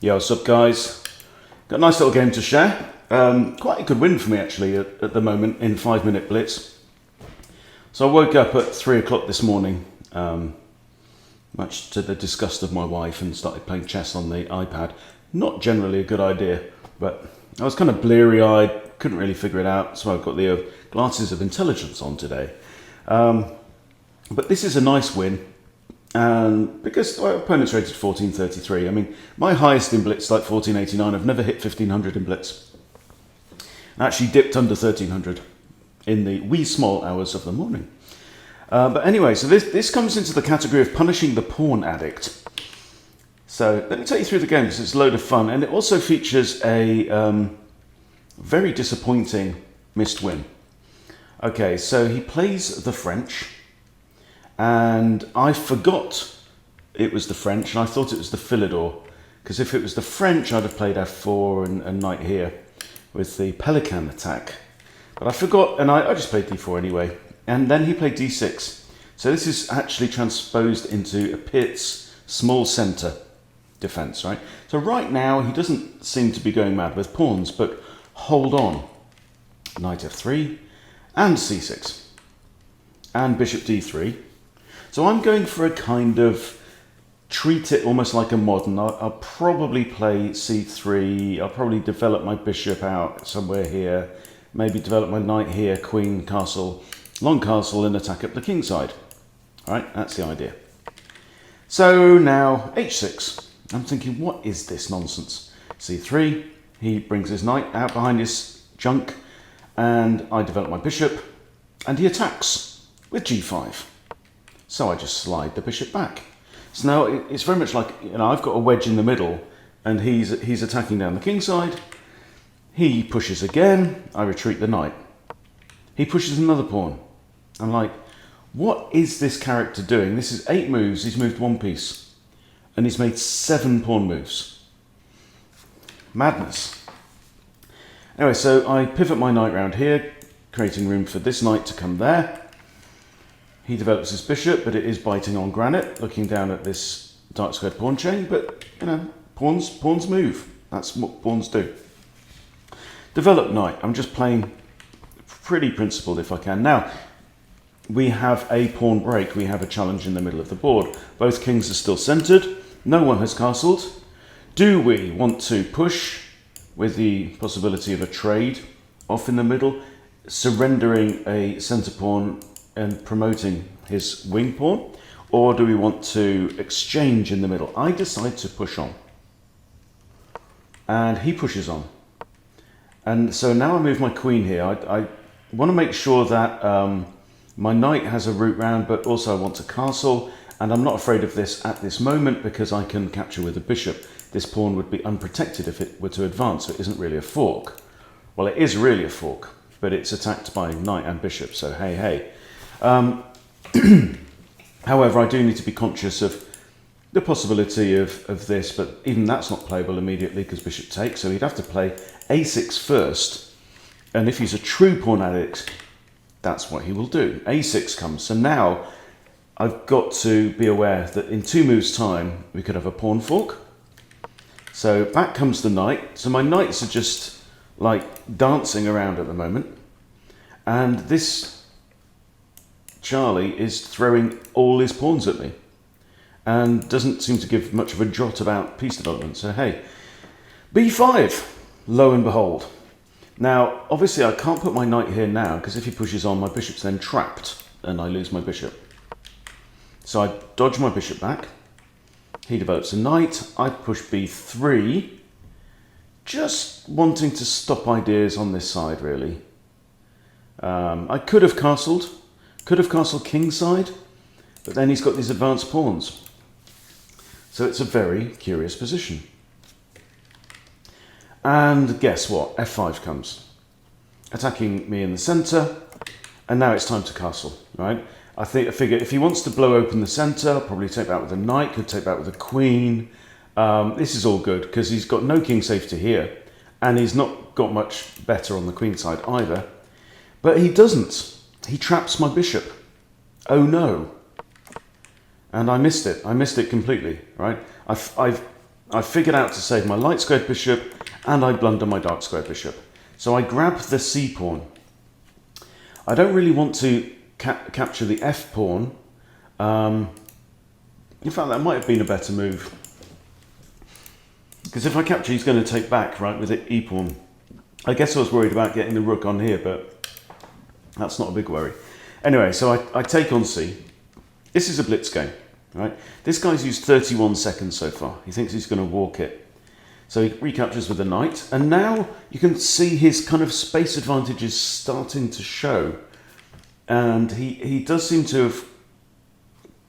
Yo, what's up guys? Got a nice little game to share. Quite a good win for me actually at the moment in 5-minute blitz. So I woke up at 3 o'clock this morning, much to the disgust of my wife, and started playing chess on the iPad. Not generally a good idea, but I was kind of bleary-eyed, couldn't really figure it out, so I've got the glasses of intelligence on today. But this is a nice win. And because my opponent's rated 1433, I mean, my highest in blitz like 1489, I've never hit 1500 in blitz. I actually dipped under 1300 in the wee small hours of the morning. But anyway, so this comes into the category of punishing the pawn addict. So let me take you through the game because it's a load of fun, and it also features a very disappointing missed win. Okay, so he plays the French. And I forgot it was the French, and I thought it was the Philidor, because if it was the French, I'd have played f4 and knight here with the Pelican attack. But I forgot, and I just played d4 anyway. And then he played d6. So this is actually transposed into a Pitt's small centre defence, right? So right now, he doesn't seem to be going mad with pawns, but hold on. Knight f3, and c6, and bishop d3. So I'm going for a kind of treat it almost like a modern. I'll probably play c3. I'll probably develop my bishop out somewhere here. Maybe develop my knight here, queen, castle, long castle, and attack up the king side. All right, that's the idea. So now h6. I'm thinking, what is this nonsense? c3. He brings his knight out behind his junk, and I develop my bishop, and he attacks with g5. So I just slide the bishop back. So now it's very much like, I've got a wedge in the middle, and he's attacking down the king side. He pushes again, I retreat the knight. He pushes another pawn. I'm like, what is this character doing? This is 8 moves, he's moved 1 piece. And he's made 7 pawn moves. Madness. Anyway, so I pivot my knight round here, creating room for this knight to come there. He develops his bishop, but it is biting on granite, looking down at this dark squared pawn chain. But, pawns move. That's what pawns do. Develop knight. I'm just playing pretty principled if I can. Now, we have a pawn break. We have a challenge in the middle of the board. Both kings are still centered. No one has castled. Do we want to push with the possibility of a trade off in the middle, surrendering a center pawn and promoting his wing pawn, or do we want to exchange in the middle? I decide to push on, and he pushes on, and so now I move my queen here. I want to make sure that my knight has a route round, but also I want to castle, and I'm not afraid of this at this moment because I can capture with a bishop. This pawn would be unprotected if it were to advance, so it isn't really a fork. Well, it is really a fork, but it's attacked by knight and bishop, so hey, hey. However, I do need to be conscious of the possibility of this, but even that's not playable immediately because bishop takes, so he'd have to play a6 first, and if he's a true pawn addict, that's what he will do. a6 comes, so now I've got to be aware that in 2 moves time we could have a pawn fork. So back comes the knight, so my knights are just like dancing around at the moment, and this Charlie is throwing all his pawns at me and doesn't seem to give much of a jot about piece development. So hey, b5, lo and behold. Now, obviously I can't put my knight here now because if he pushes on, my bishop's then trapped and I lose my bishop. So I dodge my bishop back. He develops a knight. I push b3, just wanting to stop ideas on this side, really. I could have castled. Could have castled kingside, but then he's got these advanced pawns. So it's a very curious position. And guess what? f5 comes, attacking me in the centre, and now it's time to castle, right? I figure if he wants to blow open the centre, I'll probably take that with a knight, could take that with a queen. This is all good because he's got no king safety here, and he's not got much better on the queen side either. But he doesn't. He traps my bishop. Oh no. And I missed it. I missed it completely, right? I've I figured out to save my light squared bishop, and I blunder my dark squared bishop. So I grab the c pawn. I don't really want to capture the f pawn. In fact, that might have been a better move. Because if I capture, he's going to take back, right, with the e pawn. I guess I was worried about getting the rook on here, but that's not a big worry. Anyway, so I take on c. This is a blitz game, right? This guy's used 31 seconds so far. He thinks he's going to walk it. So he recaptures with the knight. And now you can see his kind of space advantage is starting to show. And he does seem to have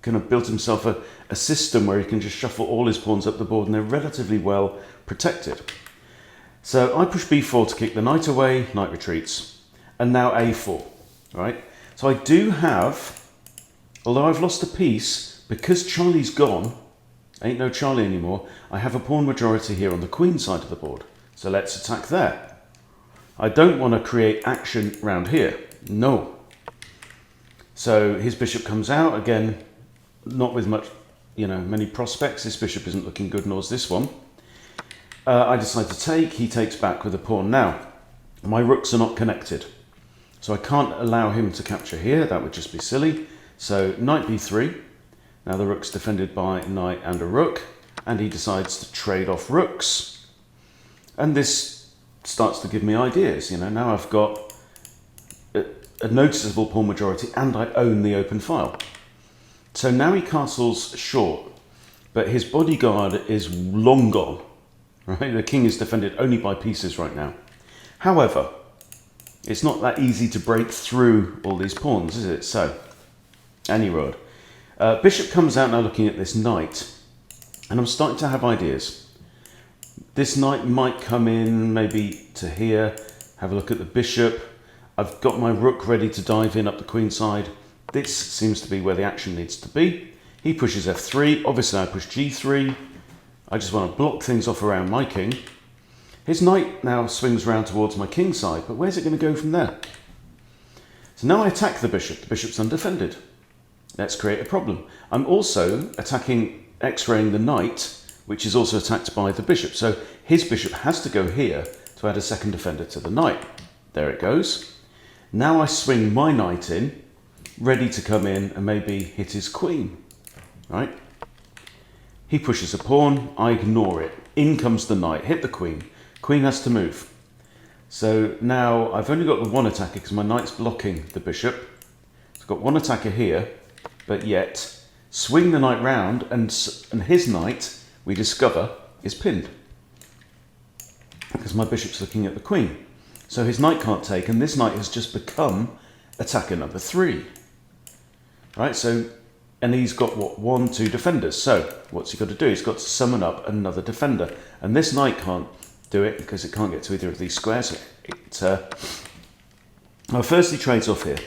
kind of built himself a system where he can just shuffle all his pawns up the board and they're relatively well protected. So I push b4 to kick the knight away, knight retreats, and now a4, right? So I do have, although I've lost a piece, because Charlie's gone, ain't no Charlie anymore, I have a pawn majority here on the queen side of the board. So let's attack there. I don't want to create action round here, no. So his bishop comes out, again, not with much, many prospects. This bishop isn't looking good, nor's this one. I decide to take, he takes back with a pawn. Now, my rooks are not connected, so I can't allow him to capture here, that would just be silly. So knight b3, now the rook's defended by a knight and a rook, and he decides to trade off rooks. And this starts to give me ideas, now I've got a noticeable pawn majority and I own the open file. So now he castles short, but his bodyguard is long gone. Right? The king is defended only by pieces right now. However, it's not that easy to break through all these pawns, is it? So, any road. Bishop comes out now looking at this knight, and I'm starting to have ideas. This knight might come in maybe to here, have a look at the bishop. I've got my rook ready to dive in up the queen side. This seems to be where the action needs to be. He pushes f3, obviously I push g3. I just want to block things off around my king. His knight now swings round towards my king side, but where's it going to go from there? So now I attack the bishop's undefended. Let's create a problem. I'm also attacking x-raying the knight, which is also attacked by the bishop. So his bishop has to go here to add a second defender to the knight. There it goes. Now I swing my knight in, ready to come in and maybe hit his queen, right? He pushes a pawn, I ignore it. In comes the knight, hit the queen. Queen has to move. So now I've only got the one attacker because my knight's blocking the bishop. I've got one attacker here, but yet swing the knight round and his knight, we discover, is pinned. Because my bishop's looking at the queen. So his knight can't take, and this knight has just become attacker number 3. Right, so, and he's got, what, 1, 2 defenders. So, what's he got to do? He's got to summon up another defender. And this knight can't do it because it can't get to either of these squares. Well, first he trades off here.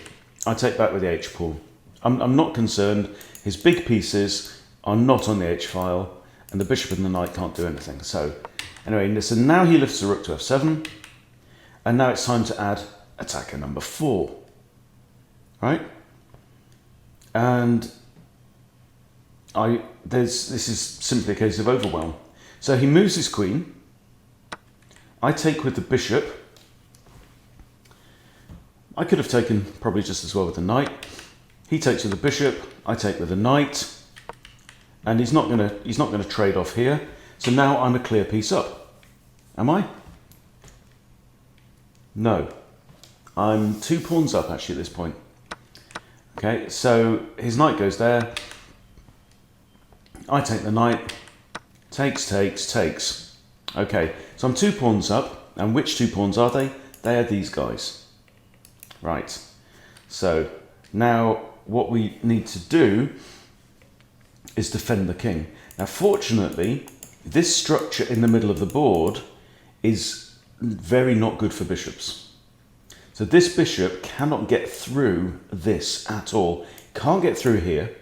I take back with the h pawn. I'm not concerned. His big pieces are not on the h file, and the bishop and the knight can't do anything. So, anyway, so now he lifts the rook to f7, and now it's time to add attacker number 4. Right? And this is simply a case of overwhelm. So he moves his queen. I take with the bishop. I could have taken probably just as well with the knight. He takes with the bishop. I take with the knight, and he's not gonna trade off here. So now I'm a clear piece up. Am I? No, I'm 2 pawns up actually at this point. Okay, so his knight goes there. I take the knight. Takes, takes, takes. Okay, so I'm 2 pawns up, and which 2 pawns are they? They are these guys. Right, so now what we need to do is defend the king. Now fortunately, this structure in the middle of the board is very not good for bishops. So this bishop cannot get through this at all. Can't get through here.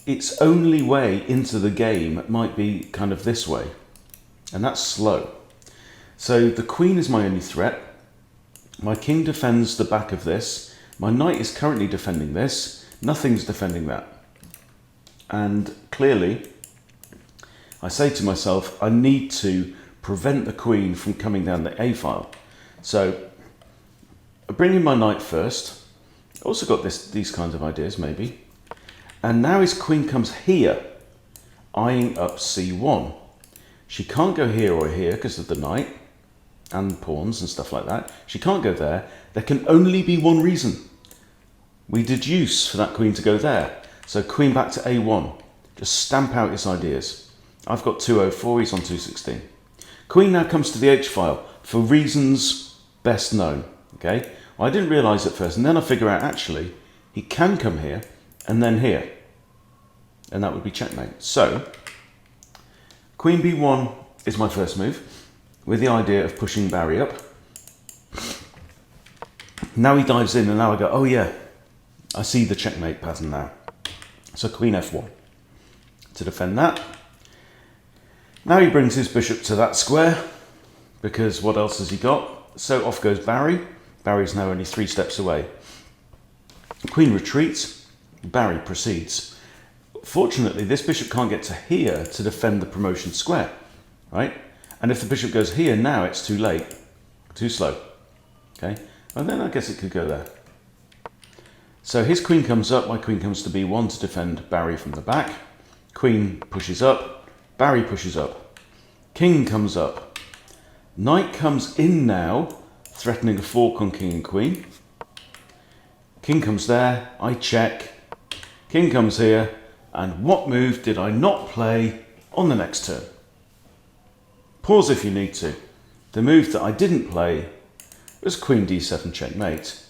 Its only way into the game might be kind of this way, and that's slow. So the queen is my only threat. My king defends the back of this. My knight is currently defending this. Nothing's defending that. And clearly, I say to myself, I need to prevent the queen from coming down the A file. So I bring in my knight first. Also got these kinds of ideas maybe. And now his queen comes here, eyeing up C1. She can't go here or here because of the knight and pawns and stuff like that. She can't go there. There can only be one reason. We deduce for that queen to go there. So queen back to A1. Just stamp out his ideas. I've got 204, he's on 216. Queen now comes to the H file for reasons best known. Okay, well, I didn't realise at first, and then I figure out actually he can come here and then here. And that would be checkmate. So Queen B1 is my first move, with the idea of pushing Barry up. Now he dives in, and now I go, oh yeah, I see the checkmate pattern now. So Queen F1 to defend that. Now he brings his bishop to that square, because what else has he got? So off goes Barry. Barry's now only 3 steps away. Queen retreats, Barry proceeds. Fortunately, this bishop can't get to here to defend the promotion square, right? And if the bishop goes here now, it's too late, too slow, okay? And then I guess it could go there. So his queen comes up, my queen comes to B1 to defend Barry from the back. Queen pushes up, Barry pushes up. King comes up. Knight comes in now, threatening a fork on king and queen. King comes there, I check. King comes here, and what move did I not play on the next turn? Pause if you need to. The move that I didn't play was Queen D7 checkmate.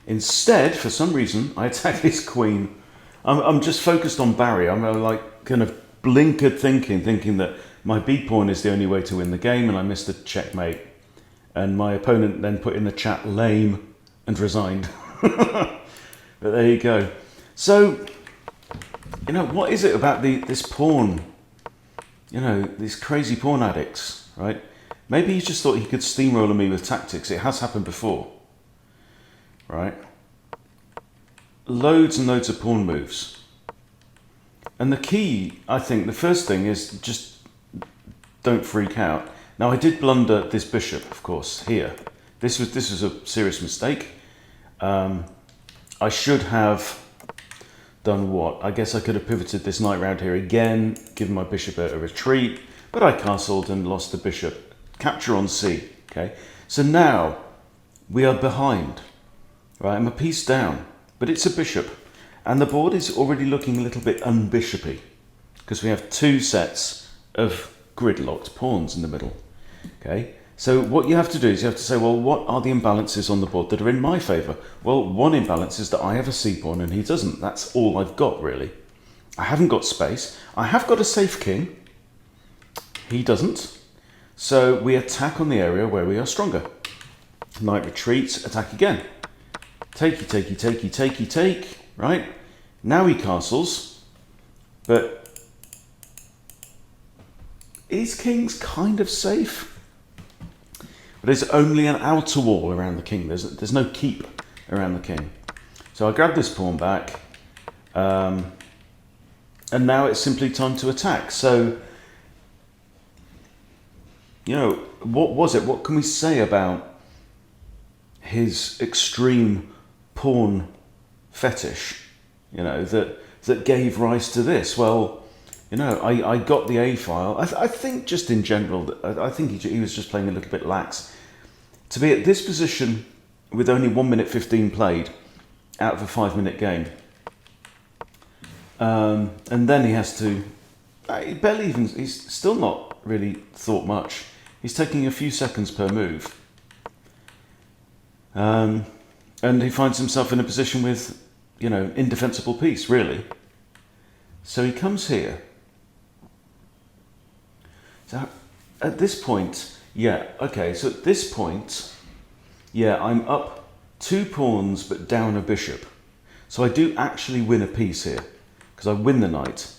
Instead, for some reason, I attack his queen. I'm just focused on Barry. I'm like kind of blinkered thinking that my B pawn is the only way to win the game, and I missed a checkmate. And my opponent then put in the chat lame and resigned. But there you go. So, you know, what is it about this pawn? You know, these crazy pawn addicts, right? Maybe he just thought he could steamroller me with tactics. It has happened before, right? Loads and loads of pawn moves. And the key, I think, the first thing is just don't freak out. Now, I did blunder this bishop, of course, here. This was a serious mistake. I should have done what? I guess I could have pivoted this knight round here again, given my bishop a retreat, but I castled and lost the bishop. Capture on C, okay? So now we are behind, right? I'm a piece down, but it's a bishop, and the board is already looking a little bit unbishopy because we have 2 sets of gridlocked pawns in the middle, okay? So what you have to do is you have to say, well, what are the imbalances on the board that are in my favour? Well, one imbalance is that I have a C pawn and he doesn't. That's all I've got, really. I haven't got space. I have got a safe king. He doesn't. So we attack on the area where we are stronger. Knight retreats, attack again. Takey, takey, takey, takey, take, right? Now he castles, but is king's kind of safe? There's only an outer wall around the king. There's no keep around the king. So I grab this pawn back, and now it's simply time to attack. So, you know, what was it? What can we say about his extreme pawn fetish? You know, that gave rise to this. Well, you know, I got the A file. I think just in general, I think he was just playing a little bit lax. To be at this position with only 1 minute 15 played out of a 5-minute game. And then he has to, he's still not really thought much. He's taking a few seconds per move. And he finds himself in a position with, you know, indefensible piece, really. So he comes here. So at this point, yeah, okay, so at this point, yeah, I'm up 2 pawns but down a bishop. So I do actually win a piece here, because I win the knight.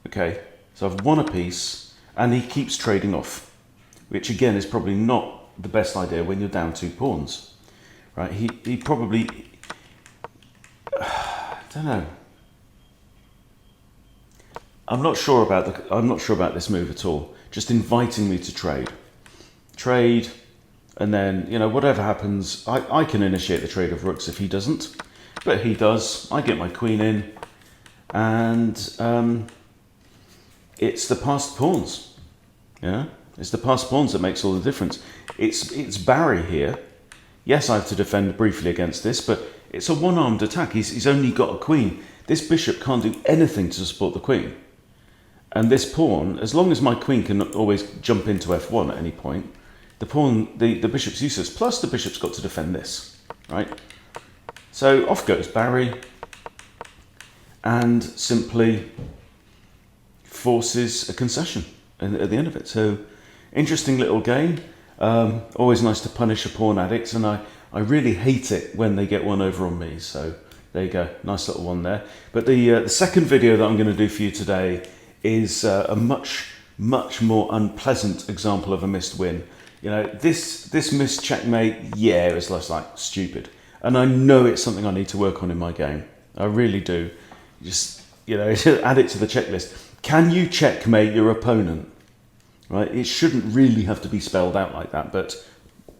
Okay, so I've won a piece, and he keeps trading off, which again is probably not the best idea when you're down 2 pawns. Right, he probably, I don't know. I'm not sure about this move at all. Just inviting me to trade, and then whatever happens, I can initiate the trade of rooks if he doesn't, but he does. I get my queen in, and it's the passed pawns. Yeah, it's the passed pawns that makes all the difference. It's Barry here. Yes, I have to defend briefly against this, but it's a one-armed attack. He's only got a queen. This bishop can't do anything to support the queen. And this pawn, as long as my queen can always jump into f1 at any point, the bishop's useless. Plus the bishop's got to defend this, right? So off goes Barry and simply forces a concession at the end of it. So interesting little game. Always nice to punish a pawn addict, and I really hate it when they get one over on me. So there you go, nice little one there. But the second video that I'm going to do for you today is a much more unpleasant example of a missed win. This missed checkmate, yeah, it was less like stupid, and I know it's something I need to work on in my game. I really do. Just add it to the checklist. Can you checkmate your opponent? Right, it shouldn't really have to be spelled out like that, but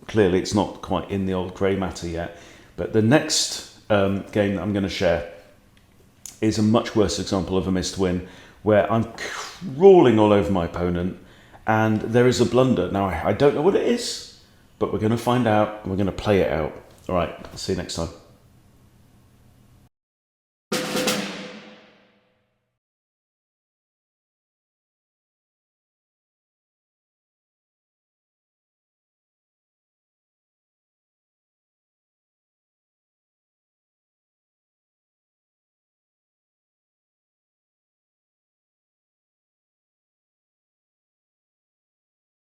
clearly it's not quite in the old grey matter yet. But the next game that I'm going to share is a much worse example of a missed win, where I'm crawling all over my opponent and there is a blunder. Now, I don't know what it is, but we're going to find out and we're going to play it out. All right, see you next time.